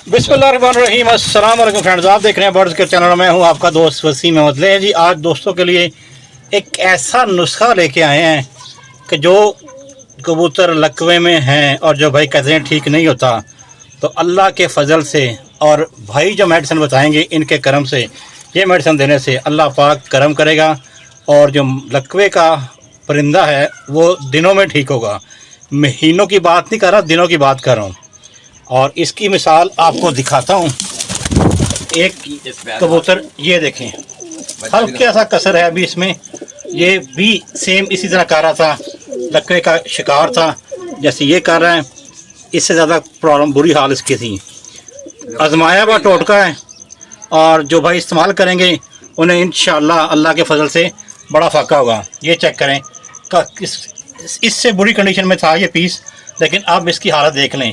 बिस्मिल्लाहिर्रहमानिर्रहीम। अस्सलाम वालेकुम फ्रेंड्स, आप देख रहे हैं बर्ड्स के चैनल। मैं हूं आपका दोस्त वसीम अहमद ले जी। आज दोस्तों के लिए एक ऐसा नुस्खा लेके आए हैं कि जो कबूतर लकवे में हैं और जो भाई कहते हैं ठीक नहीं होता, तो अल्लाह के फजल से और भाई जो मेडिसिन बताएंगे इनके करम से, ये मेडिसिन देने से अल्लाह पाक करम करेगा और जो लकवे का परिंदा है वो दिनों में ठीक होगा। महीनों की बात नहीं कर रहा, दिनों की बात कर रहा हूँ। और इसकी मिसाल आपको दिखाता हूँ। एक कबूतर ये देखें, हल्का सा कसर है अभी इसमें। ये भी सेम इसी तरह कर रहा था, लकवे का शिकार था जैसे ये कर रहा है। इससे ज़्यादा प्रॉब्लम, बुरी हाल इसकी थी। आजमाया हुआ टोटका है और जो भाई इस्तेमाल करेंगे उन्हें इंशाअल्लाह अल्लाह के फजल से बड़ा फ़ायदा होगा। ये चेक करें का इससे बुरी कंडीशन में था ये पीस, लेकिन अब इसकी हालत देख लें।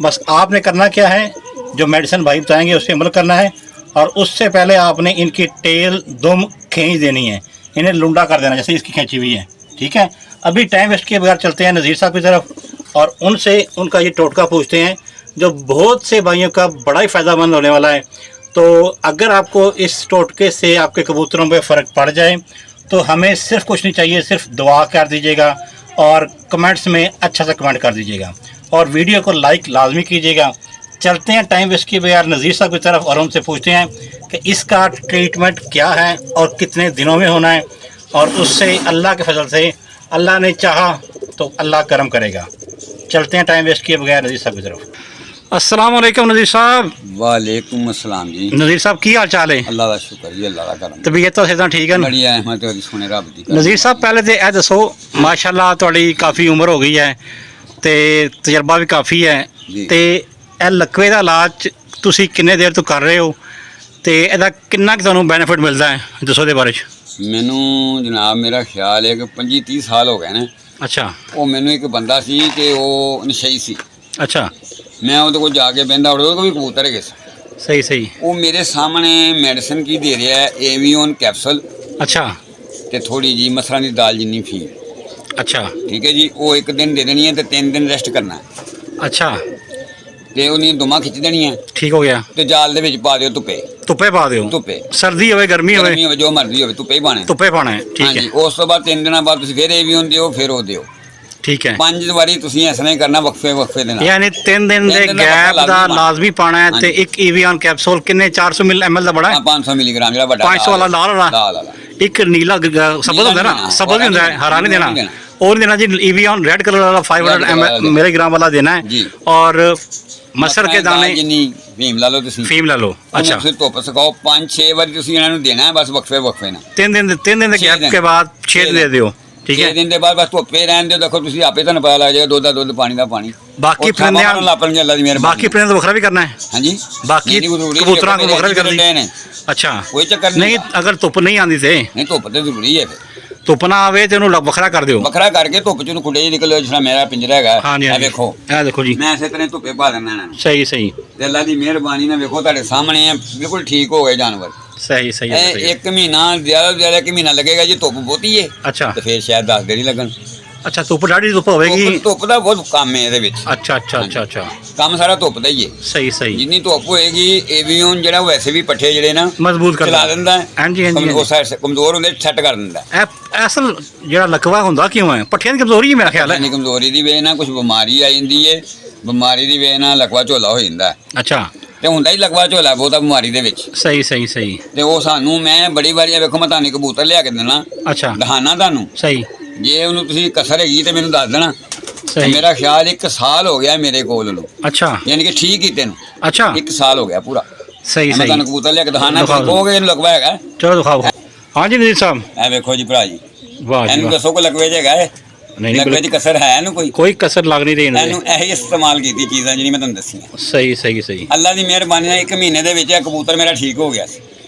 बस आपने करना क्या है, जो मेडिसिन भाई बताएंगे उस पर अमल करना है और उससे पहले आपने इनकी टेल दुम खींच देनी है, इन्हें लुंडा कर देना जैसे इसकी खींची हुई है। ठीक है, अभी टाइम वेस्ट किए बगैर चलते हैं नज़ीर साहब की तरफ और उनसे उनका ये टोटका पूछते हैं जो बहुत से भाइयों का बड़ा ही फ़ायदेमंद होने वाला है। तो अगर आपको इस टोटके से आपके कबूतरों पर फ़र्क पड़ जाए तो हमें सिर्फ कुछ नहीं चाहिए, सिर्फ दुआ कर दीजिएगा और कमेंट्स में अच्छा सा कमेंट कर दीजिएगा और वीडियो को लाइक लाजमी कीजिएगा। चलते हैं टाइम वेस्ट किए बगैर नज़ीर साहब की तरफ और उनसे पूछते हैं कि इसका ट्रीटमेंट क्या है और कितने दिनों में होना है, और उससे अल्लाह के फजल से अल्लाह ने चाहा तो अल्लाह करम करेगा। चलते हैं टाइम वेस्ट किए बगैर नज़ीर साहब की तरफ। अस्सलाम वालेकुम नज़ीर साहब। वालेकुम अस्सलाम जी। नज़ीर साहब की हाल चाल है? अल्लाह का शुक्र जी, अल्लाह का करम। तबीयत तो सेहत ठीक है? बढ़िया है, मैं तो सोने रब दी। नज़ीर साहब पहले तो यह दसो, माशाअल्लाह तुहाडी काफ़ी उम्र हो गई है ते तजर्बा भी काफ़ी है, तो यह लकवे का इलाज तुसी किन्ने देर तो कर रहे हो तो ਇਹਦਾ किन्ना कि तुहानू बेनिफिट मिलता है, दसो दे बारे च। मैनू जनाब मेरा ख्याल है कि 25-30 साल हो गए ने। अच्छा। वो मैनू एक बंदा सी कि वो नशई सी। अच्छा। मैं वो कोल जाके बहंदा उड़ो को भी कबूतर है। सही सही। वो मेरे सामने मेडिसिन की दे रहा है, एवियन कैप्सूल। अच्छा। ते थोड़ी जी मसरा दी दाल जिन्नी फीम। अच्छा। ठीक है जी, वो एक दिन दे देनी है तो 3 दिन रेस्ट करना है। अच्छा। ते उन्हें दुमा खिंच देनी है। ठीक हो गया। ते जाल दे विच पा दियो, धुप्पे धुप्पे पा दियो। धुप्पे सर्दी होवे गर्मी होवे जो मर्जी होवे धुप्पे ही पाने, धुप्पे पाना है। ठीक है। उस तो बाद 3 दिन बाद तुसीं फिर एवियन दियो, फिर वो दियो। ठीक है। 5 वारी तुसीं ऐसा नहीं करना, वक्फे वक्फे देना, यानी 3 दिन दे गैप दा लाजमी पाना है। ते एक एवियन कैप्सूल किन्ने 400 ml दा बड़ा है? 500 मिलीग्राम जेड़ा बड़ा 500 वाला लाल वाला। एक नीला सबज होंदा ना, सबज भी होंदा है, हरा नहीं देना और देना जी। एवियन रेड कलर वाला 500 मिलीग्राम वाला देना है और मसर के दाने फीम ला लो तुसीं। फीम ला लो। अच्छा। फिर धुप्प सुकाओ 5-6 बारी तुसीं इन्हां नूं देना है, बस वक्फे वक्फे ना। 3 दिन दे गैप के बाद 6 दिन दे दियो। ठीक है। 6 दिन के बाद बस धुप्पे रहन दियो। देखो तुसीं आपे तुहानूं पता लग जाएगा, दुध दा दुध, पानी दा पानी। बाकी परिंदियां लापणगे अल्लाह दी मेहरबानी। बाकी परिंदे वखरा भी करना है? हां जी, बाकी कबूतरां को वखरा भी कर दी। अच्छा, कोई चक्कर नहीं। अगर धुप्प नहीं आंदी ते नहीं, धुप्प ते जरूरी है। फिर धुप्प ना आवे ते ओनू वखरा कर दियो। वखरा करके धुप्प चों खुडे निकल जिस मेरा पिंजरा है। हां जी, देखो ए देखो जी, मैं इसे तरह धुप्पे पा देना ना। सही सही। ते अल्लाह दी मेहरबानी ना देखो तुहाडे सामने है, बिल्कुल ठीक हो गए जानवर। सही सही है। एक महीना ज्यादा एक महीना लगेगा जी, धुप्प बहुती है। अच्छा। तो फिर शायद 10 दिन ही लगन। अच्छा, धुप्प डाढ़ी धुप्प होगी? धुप्प दा बहुत काम है ਇਹਦੇ ਵਿੱਚ। अच्छा अच्छा अच्छा अच्छा, ਕੰਮ ਸਾਰਾ ਧੁੱਪ ਦਾ ਹੀ ਹੈ। ਸਹੀ ਸਹੀ। ਜਿੰਨੀ ਧੁੱਪ ਹੋਏਗੀ एवियन ਜਿਹੜਾ ਵੈਸੇ ਵੀ ਪੱਠੇ ਜਿਹੜੇ ਨਾ ਮਜ਼ਬੂਤ ਕਰ ਦਿੰਦਾ ਹੈ। ਹਾਂਜੀ ਹਾਂਜੀ। ਉਹ ਸਾਈਡ ਕਮਜ਼ੋਰ ਹੁੰਦੇ ਸੈੱਟ ਕਰ ਦਿੰਦਾ ਹੈ। ਅਸਲ ਜਿਹੜਾ ਲਕਵਾ ਹੁੰਦਾ ਕਿਉਂ ਹੈ? ਪੱਠਿਆਂ ਦੀ ਕਮਜ਼ੋਰੀ ਹੈ ਮੇਰਾ ਖਿਆਲ ਹੈ। ਨਹੀਂ, ਕਮਜ਼ੋਰੀ ਦੀ ਵੇ ਨਾਲ ਕੁਝ ਬਿਮਾਰੀ ਆ ਜਾਂਦੀ ਹੈ, ਬਿਮਾਰੀ ਦੀ ਵੇ ਨਾਲ ਲਕਵਾ ਝੋਲਾ ਹੋ ਜਾਂਦਾ ਹੈ। ਅੱਛਾ। ਤੇ ਹੁੰਦਾ ਹੀ ਲਕਵਾ ਝੋਲਾ ਬਹੁਤਾ ਬਿਮਾਰੀ ਦੇ ਵਿੱਚ। ਸਹੀ ਸਹੀ ਸਹੀ। ਤੇ ਉਹ ਸਾਨੂੰ ਮੈਂ ਬੜੀ ਵਾਰੀ ਵੇਖੋ ਮੈਂ ਤੁਹਾਨੂੰ ਕਬੂਤਰ ਲਿਆ ਕੇ ਦੇਣਾ। ਅੱਛਾ। ਦਿਖਾਣਾ ਤੁਹਾਨੂੰ। ਸਹੀ। ਜੇ ਉਹਨੂੰ ਤੁਸੀਂ ਕਸਰ ਹੈਗੀ ਤੇ ਮੈਨੂੰ ਦੱਸ ਦੇਣਾ। ਮੇਰਾ ਖਿਆਲ 1 ਸਾਲ ਹੋ ਗਿਆ ਮੇਰੇ ਕੋਲ ਉਹਨੂੰ। ਅੱਛਾ। ਯਾਨੀ ਕਿ ਠੀਕ ਕੀਤੇ ਨੂੰ। ਅੱਛਾ। 1 ਸਾਲ ਹੋ ਗਿਆ ਪੂਰਾ। ਸਹੀ ਸਹੀ। ਮੈਂ ਤੁਹਾਨੂੰ ਕਬੂਤਰ ਲਿਆ ਕੇ ਦਿਖਾਣਾ, ਕਹੋਗੇ ਇਹਨੂੰ ਲਕਵਾ ਹੈਗਾ। ਚਲੋ ਦਿਖਾਓ। ਹਾਂ ਜੀ ਨਜ਼ੀਰ ਸਾਹਿਬ, ਇਹ ਵੇਖੋ ਜੀ ਭਰਾ ਜੀ। ਵਾਹ ਜੀ, ਇਹਨੂੰ ਦੱਸੋ ਕੋਈ ਲਕਵੇ ਜੇਗਾ ਹੈ? ਨਹੀਂ ਲਕਵੇ ਦੀ ਕਸਰ ਹੈ ਇਹਨੂੰ? ਕੋਈ ਕਸਰ ਲੱਗ ਨਹੀਂ ਰਹੀ ਇਹਨੂੰ। ਇਹੀ ਇਸਤੇਮਾਲ ਕੀਤੀ ਚੀਜ਼ਾਂ ਜਿਹੜੀ ਮੈਂ ਤੁਹਾਨੂੰ ਦੱਸੀਆਂ। ਸਹੀ ਸਹੀ ਸਹੀ। ਅੱਲਾ ਦੀ ਮਿਹਰਬਾਨੀ ਨਾਲ 1 ਮਹੀਨੇ ਦੇ ਵਿੱਚ ਇਹ ਕਬੂਤਰ ਮੇਰਾ ਠੀਕ ਹੋ ਗਿਆ ਸੀ।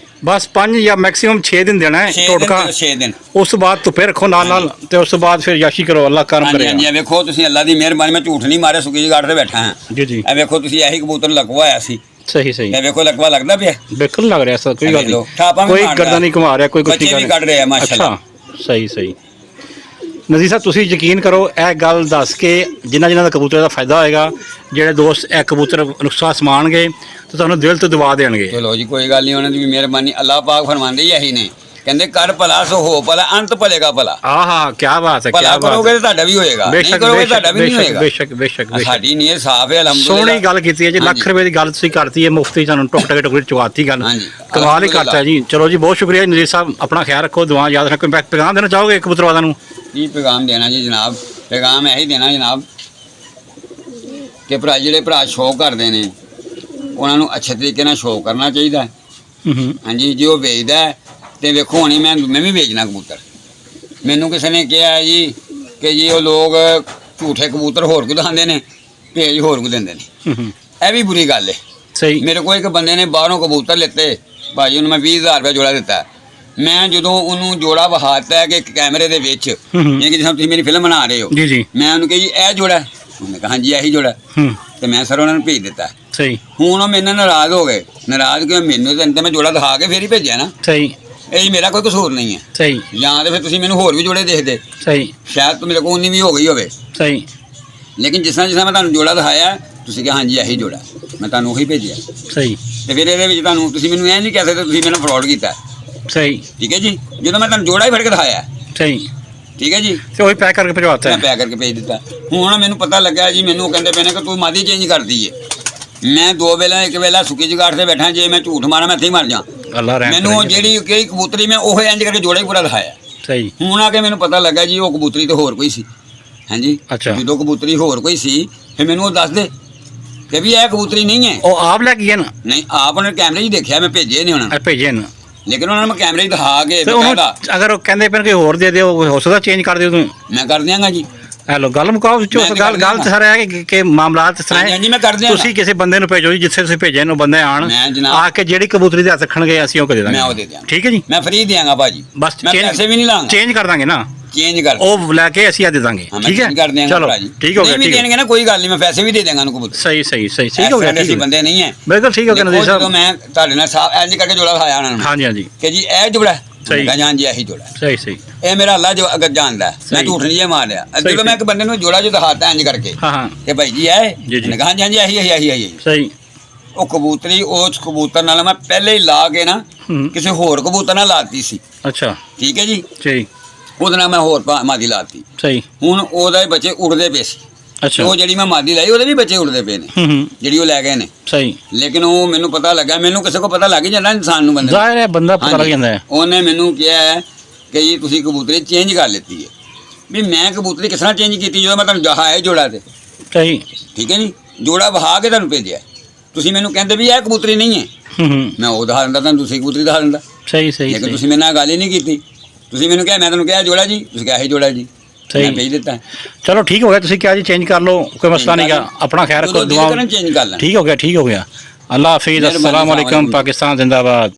बस 5 या मैक्सिमम 6 दिन देना है टोटका। 6 दिन उस तो बाद धुप्पे रखो नाल नाल ते उस तो बाद फिर याशी करो, अल्लाह करम करेगा। हां जी, देखो तुसी अल्लाह दी मेहरबानी, मैं झूठ नहीं मारे, सुकी गाड़ ते बैठा हां जी जी। ए देखो तुसी यही कबूतर लगवाया सी। सही सही। ए देखो लगवा लगदा पिया, बिल्कुल लग रहा है, कोई गल नहीं। कोई गर्दन नहीं घुमा रहा, कोई कुछ नहीं कर रहा, बच्चे भी कट रहे हैं माशाल्लाह। अच्छा, सही सही। ਨਜ਼ੀਰ ਸਾਹਿਬ ਤੁਸੀਂ ਯਕੀਨ ਕਰੋ, ਇਹ ਗੱਲ ਦੱਸ ਕੇ ਜਿਨ੍ਹਾਂ ਦਾ ਕਬੂਤਰ ਦਾ ਫਾਇਦਾ ਹੋਏਗਾ, ਜਿਹੜੇ ਦੋਸਤ ਇਹ ਕਬੂਤਰ ਨੁਸਖਾ ਸਮਾਣਗੇ ਤਾਂ ਤੁਹਾਨੂੰ ਦਿਲ ਤੋਂ ਦਵਾ ਦੇਣਗੇ। ਚਲੋ ਜੀ ਕੋਈ ਗੱਲ ਨਹੀਂ, ਉਹਨਾਂ ਦੀ ਵੀ ਮਿਹਰਬਾਨੀ। ਅੱਲਾਹ ਪਾਕ ਫਰਮਾਉਂਦੇ ਹੀ ਇਹੀ ਨੇ, ਕਹਿੰਦੇ ਕਰ ਭਲਾ ਸੋ ਹੋ ਭਲਾ, ਅੰਤ ਭਲੇ ਕਾ ਭਲਾ। ਆਹਾ ਕੀ ਬਾਤ ਹੈ, ਕੀ ਭਲਾ ਬਾਤ ਕਰੋਗੇ ਤਾਂ ਤੁਹਾਡਾ ਵੀ ਹੋਏਗਾ, ਨਹੀਂ ਕਰੋਗੇ ਤੁਹਾਡਾ ਵੀ ਨਹੀਂ ਹੋਏਗਾ। ਬੇਸ਼ੱਕ ਸਾਡੀ ਨੀਅਤ ਸਾਫ਼ ਹੈ ਅਲਹਮਦੁਲਿਲਾ। ਸੋਹਣੀ ਗੱਲ ਕੀਤੀ ਹੈ ਜੀ, ਲੱਖ ਰੁਪਏ ਦੀ ਗੱਲ ਤੁਸੀਂ ਕਰਤੀ ਹੈ, ਮੁਫਤੀ ਤੁਹਾਨੂੰ ਟੁਕ ਟੁਕੜੇ ਚੁਕਾਤੀ ਗੱਲ, ਕਮਾਲ ਹੀ ਕਰਤਾ ਜੀ। ਚਲੋ ਜੀ ਬਹੁਤ ਸ਼ੁਕਰੀਆ ਨਜ਼ੀਰ ਸਾਹਿਬ, ਆਪਣਾ ਖਿਆਲ ਰੱਖੋ, ਦੁਆ ਯਾਦ ਰੱਖੋ। ਪੈਗਾਮ ਦੇਣਾ ਚਾਹੋਗੇ ਕਬੂਤਰਵਾਦਾਂ ਨੂੰ? ਕੀ ਪੈਗਾਮ ਦੇਣਾ ਜੀ ਜਨਾਬ, ਪੈਗਾਮ ਇਹੀ ਦੇਣਾ ਜਨਾਬ ਕਿ ਭਰਾ ਜਿਹੜੇ ਭਰਾ ਸ਼ੌਕ ਕਰਦੇ ਨੇ ਉਹਨਾਂ ਨੂੰ ਅੱਛੇ ਤਰੀਕੇ ਨਾਲ ਸ਼ੌਕ ਕਰਨਾ ਚਾਹੀਦਾ ਹੈ। ਹਾਂਜੀ, ਜੇ ਉਹ ਵੇਚਦਾ ਹੈ ਤੇ ਵੇਖੋ ਹੁਣੇ ਮੈਂ ਵੀ ਵੇਚਣਾ ਕਬੂਤਰ। ਮੈਨੂੰ ਕਿਸੇ ਨੇ ਕਿਹਾ ਜੀ ਕਿ ਜੀ ਉਹ ਲੋਕ ਝੂਠੇ ਕਬੂਤਰ ਹੋਰ ਕੋ ਦਿਖਾਉਂਦੇ ਨੇ, ਭੇਜ ਹੋਰ ਕੋ ਦਿੰਦੇ ਨੇ। ਇਹ ਵੀ ਬੁਰੀ ਗੱਲ ਹੈ। ਸਹੀ। ਮੇਰੇ ਕੋਲ ਇੱਕ ਬੰਦੇ ਨੇ ਬਾਹਰੋਂ ਕਬੂਤਰ ਲਿੱਤੇ, ਭਾਜੀ ਉਹਨੂੰ ਮੈਂ 20,000 ਰੁਪਏ ਜੋੜਾ ਦਿੱਤਾ। ਮੈਂ ਜਦੋਂ ਉਹਨੂੰ ਜੋੜਾ ਵਿਖਾਤਾ ਹੈ ਕਿ ਕੈਮਰੇ ਦੇ ਵਿੱਚ, ਜਿਵੇਂ ਕਿ ਤੁਸੀਂ ਮੇਰੀ ਫਿਲਮ ਬਣਾ ਰਹੇ ਹੋ, ਜੀ ਜੀ, ਮੈਂ ਉਹਨੂੰ ਕਿਹਾ ਜੀ ਇਹ ਜੋੜਾ, ਉਹਨੇ ਕਿਹਾ ਹਾਂਜੀ ਇਹੀ ਜੋੜਾ, ਤੇ ਮੈਂ ਸਰ ਉਹਨਾਂ ਨੂੰ ਭੇਜ ਦਿੱਤਾ। ਸਹੀ। ਹੁਣ ਉਹ ਮੇਰੇ ਨਾਲ ਨਾਰਾਜ਼ ਹੋ ਗਏ। ਨਾਰਾਜ਼ ਕਿਉਂ? ਮੈਨੂੰ ਤਾਂ ਮੈਂ ਜੋੜਾ ਦਿਖਾ ਕੇ ਫੇਰ ਹੀ ਭੇਜਿਆ ਨਾ। ਸਹੀ। ਇਹ ਮੇਰਾ ਕੋਈ ਕਸੂਰ ਨਹੀਂ ਹੈ। ਸਹੀ। ਜਾਂ ਤੇ ਫਿਰ ਤੁਸੀਂ ਮੈਨੂੰ ਹੋਰ ਵੀ ਜੋੜੇ ਦੇਖਦੇ। ਸਹੀ। ਸ਼ਾਇਦ ਮੇਰੇ ਕੋਲ ਉਨੀ ਵੀ ਹੋ ਗਈ ਹੋਵੇ। ਸਹੀ। ਲੇਕਿਨ ਜਿਸ ਤਰ੍ਹਾਂ ਮੈਂ ਤੁਹਾਨੂੰ ਜੋੜਾ ਦਿਖਾਇਆ, ਤੁਸੀਂ ਕਿਹਾ ਹਾਂਜੀ ਇਹੀ ਜੋੜਾ, ਮੈਂ ਤੁਹਾਨੂੰ ਉਹੀ ਭੇਜਿਆ। ਸਹੀ। ਤੇ ਫਿਰ ਇਹਦੇ ਵਿੱਚ ਤੁਹਾਨੂੰ ਤੁਸੀਂ ਮੈਨੂੰ ਇਹ ਨਹੀਂ ਕਹਿ ਸਕਦੇ ਤੁਸੀਂ ਮੈਨੂੰ ਫਰਾਡ ਕੀਤਾ। ਸਹੀ। ਠੀਕ ਹੈ ਜੀ, ਜਦੋਂ ਮੈਂ ਤੁਹਾਨੂੰ ਜੋੜਾ ਹੀ ਫੜ ਕੇ ਦਿਖਾਇਆ। ਸਹੀ। ਠੀਕ ਹੈ ਜੀ, ਤੇ ਉਹੀ ਪੈਕ ਕਰਕੇ ਭਜਵਾਤਾ। ਮੈਂ ਪੈਕ ਕਰਕੇ ਭੇਜ ਦਿੱਤਾ। ਹੁਣ ਮੈਨੂੰ ਪਤਾ ਲੱਗਾ ਜੀ, ਮੈਨੂੰ ਕਹਿੰਦੇ ਪਏ ਨੇ ਕਿ ਤੂੰ ਮਾਦੀ ਚੇਂਜ ਕਰਦੀ ਏ। ਮੈਂ ਦੋ ਵੇਲਾ ਇੱਕ ਵੇਲਾ ਸੁੱਕੀ ਜਗਾੜ ਤੇ ਬੈਠਾ, ਜੇ ਮੈਂ ਝੂਠ ਮਾਰਾਂ ਮੈਂ ਇੱਥੇ ਹੀ ਮਰ ਜਾ। ਅੱਲਾ ਰਹਿਮ ਮੈਨੂੰ ਜਿਹੜੀ ਕਈ ਕਬੂਤਰੀ ਮੈਂ ਉਹ ਇੰਜ ਕਰਕੇ ਜੋੜਾ ਹੀ ਪੂਰਾ ਦਿਖਾਇਆ। ਸਹੀ। ਹੁਣ ਆ ਕੇ ਮੈਨੂੰ ਪਤਾ ਲੱਗਾ ਜੀ ਉਹ ਕਬੂਤਰੀ ਤੇ ਹੋਰ ਕੋਈ ਸੀ। ਹਾਂਜੀ। ਅੱਛਾ। ਜਦੋਂ ਕਬੂਤਰੀ ਹੋਰ ਕੋਈ ਸੀ ਫਿਰ ਮੈਨੂੰ ਉਹ ਦੱਸ ਦੇ ਕਿ ਵੀ ਇਹ ਕਬੂਤਰੀ ਨਹੀਂ ਹੈ। ਉਹ ਆਪ ਲੈ ਕੇ ਗਏ ਨਾ? ਨਹੀਂ, ਆਪ ਉਹਨੇ ਕੈਮਰੇ 'ਚ ਦੇਖਿਆ, ਮੈਂ ਭੇਜੇ ਨਹੀਂ ਉਹਨਾਂ ਨੂੰ। ਭੇਜੇ ਨਾ, ਲੇਕਿਨ ਉਹਨਾਂ ਨੂੰ ਮੈਂ ਕੈਮਰੇ 'ਚ ਦਿਖਾ ਕੇ ਅਗਰ ਉਹ ਕਹਿੰਦੇ ਪਏ ਕੋਈ ਹੋਰ ਦੇ ਦਿਓ, ਹੋ ਸਕਦਾ ਚੇਂਜ ਕਰ ਦਿਓ ਤੁਸੀਂ? ਮੈਂ ਕਰ ਦਿਆਂਗਾ ਜੀ। ਹੈਲੋ, ਗੱਲ ਮੁਕਾਓ ਵਿੱਚੋਂ। ਗੱਲ ਤਾਂ ਸਰ ਹੈ ਕਿ ਮਾਮਲਾਤ ਇਸ ਤਰ੍ਹਾਂ ਹਾਂਜੀ ਮੈਂ ਕਰ ਦਿਆਂਗਾ। ਤੁਸੀਂ ਕਿਸੇ ਬੰਦੇ ਨੂੰ ਭੇਜੋ ਜੀ, ਜਿੱਥੇ ਤੁਸੀਂ ਭੇਜੇ ਨੂੰ ਬੰਦੇ ਆਣ ਆ ਕੇ ਜਿਹੜੀ ਕਬੂਤਰੀ ਦੇ ਹੱਥ ਰੱਖਣਗੇ ਅਸੀਂ ਉਹ ਦੇ ਦਾਂਗੇ। ਮੈਂ ਉਹ ਦੇ ਦਿਆਂਗਾ। ਠੀਕ ਹੈ ਜੀ, ਮੈਂ ਫ੍ਰੀ ਦਿਆਂਗਾ ਭਾਜੀ। ਬਸ ਮੈਂ ਪੈਸੇ ਵੀ ਨਹੀਂ ਲਾਂਗਾ, ਚੇਂਜ ਕਰ ਦਾਂਗੇ ਨਾ, ਚੇਂਜ ਕਰ ਉਹ ਲੈ ਕੇ ਅਸੀਂ ਆ ਦੇ ਦਾਂਗੇ। ਠੀਕ ਹੈ, ਚਲੋ ਠੀਕ ਹੋ ਗਿਆ। ਨਹੀਂ ਦੇਣਗੇ ਨਾ ਕੋਈ ਗੱਲ ਨਹੀਂ, ਮੈਂ ਪੈਸੇ ਵੀ ਦੇ ਦੇਵਾਂਗਾ ਉਹਨੂੰ ਕਬੂਤਰ। ਸਹੀ ਠੀਕ ਹੋ ਗਿਆ। ਅਸੀਂ ਬੰਦੇ ਨਹੀਂ ਹੈ। ਬਿਲਕੁਲ ਠੀਕ ਹੋ ਗਿਆ ਨਜ਼ੀਰ ਸਾਹਿਬ। ਮੈਂ ਤੁਹਾਡੇ ਨਾਲ ਇੰਜ ਕਰਕੇ ਜੋੜਾ ਖਾਇਆ ਉਹਨਾਂ ਨੂੰ। ਹਾਂਜੀ ਕਿ ਜੀ ਇਹ ਜੋੜਾ ਸਹੀ, ਹਾਂਜੀ ਇਹੀ ਜੋੜਾ। ਸਹੀ। ਇਹ ਮੇਰਾ ਅੱਲਾ ਜੋ ਅਗਰ ਜਾਣਦਾ, ਮੈਂ ਝੂਠ ਨਹੀਂ ਜੇ ਮਾਰਿਆ। ਜਦੋਂ ਮੈਂ ਇੱਕ ਬੰਦੇ ਨੂੰ ਜੋੜਾ ਜੋ ਦਿਖਾਤਾ ਇੰਜ ਕਰਕੇ ਕਿ ਭਾਈ ਜੀ ਇਹ ਹਾਂਜੀ ਇਹੀ ਸਹੀ। ਉਹ ਕਬੂਤਰੀ ਉਸ ਕਬੂਤਰ ਨਾਲ ਮੈਂ ਪਹਿਲੇ ਹੀ ਲਾ ਕੇ ਨਾ ਕਿਸੇ ਹੋਰ ਕਬੂਤਰ ਨਾਲ ਲਾਤੀ ਸੀ। ਅੱਛਾ। ਠੀਕ ਹੈ ਜੀ, ਸਹੀ। ਉਹਦੇ ਨਾਲ ਮੈਂ ਹੋਰ ਮਾਦੀ ਲਾਤੀ। ਸਹੀ। ਹੁਣ ਉਹਦੇ ਬੱਚੇ ਉੜਦੇ ਪਏ ਸੀ। ਅੱਛਾ। ਉਹ ਜਿਹੜੀ ਮੈਂ ਮਾਦੀ ਲਾਈ ਉਹਦੇ ਵੀ ਬੱਚੇ ਉੜਦੇ ਪਏ ਨੇ, ਜਿਹੜੀ ਉਹ ਲੈ ਗਏ ਨੇ। ਸਹੀ। ਲੇਕਿਨ ਉਹ ਮੈਨੂੰ ਪਤਾ ਲੱਗਾ, ਮੈਨੂੰ ਕਿਸੇ ਕੋ ਪਤਾ ਲੱਗ ਹੀ ਜਾਂਦਾ ਇਨਸਾਨ ਨੂੰ, ਬੰਦੇ ਜ਼ਾਹਿਰ ਹੈ ਬੰਦਾ ਪਤਾ ਲੱਗ ਜਾਂਦਾ ਹੈ। ਉਹਨੇ ਮੈਨੂੰ ਕਿਹਾ ਕਿ ਜੀ ਤੁਸੀਂ ਕਬੂਤਰੀ ਚੇਂਜ ਕਰ ਲਿੱਤੀ ਹੈ। ਵੀ ਮੈਂ ਕਬੂਤਰੀ ਕਿਸ ਤਰ੍ਹਾਂ ਚੇਂਜ ਕੀਤੀ ਜਦੋਂ ਮੈਂ ਤੁਹਾਨੂੰ ਦਿਖਾਇਆ ਜੋੜਾ ਤੇ। ਸਹੀ। ਠੀਕ ਹੈ ਜੀ, ਜੋੜਾ ਵਹਾ ਕੇ ਤੁਹਾਨੂੰ ਭੇਜਿਆ। ਤੁਸੀਂ ਮੈਨੂੰ ਕਹਿੰਦੇ ਵੀ ਇਹ ਕਬੂਤਰੀ ਨਹੀਂ ਹੈ, ਮੈਂ ਉਹ ਦਿਖਾ ਦਿੰਦਾ ਤੁਹਾਨੂੰ, ਤੁਸੀਂ ਕਬੂਤਰੀ ਦਿਖਾ ਦਿੰਦਾ। ਸਹੀ। ਲੇਕਿਨ ਤੁਸੀਂ ਮੇਰੇ ਨਾਲ ਗੱਲ ਹੀ ਨਹੀਂ ਕੀਤੀ। ਤੁਸੀਂ ਮੈਨੂੰ ਕਿਹਾ, ਮੈਂ ਤੁਹਾਨੂੰ ਕਿਹਾ ਜੋੜਾ ਜੀ, ਤੁਸੀਂ ਕਿਹਾ ਇਹੀ ਜੋੜਾ ਜੀ। ਮੈਂ ਭੇਜ ਦਿੱਤਾ। ਚਲੋ ਠੀਕ ਹੋ ਗਿਆ, ਤੁਸੀਂ ਕਿਹਾ ਜੀ ਚੇਂਜ ਕਰ ਲਓ, ਕੋਈ ਮਸਲਾ ਨਹੀਂਗਾ। ਆਪਣਾ ਖੈਰ ਰੱਖੋ, ਦੁਆ। ਚੇਂਜ ਕਰ ਲੈਣਾ। ਠੀਕ ਹੋ ਗਿਆ। ਅੱਲਾ ਹਾਫਿਜ਼। अस्सलाम वालेकुम। पाकिस्तान जिंदाबाद।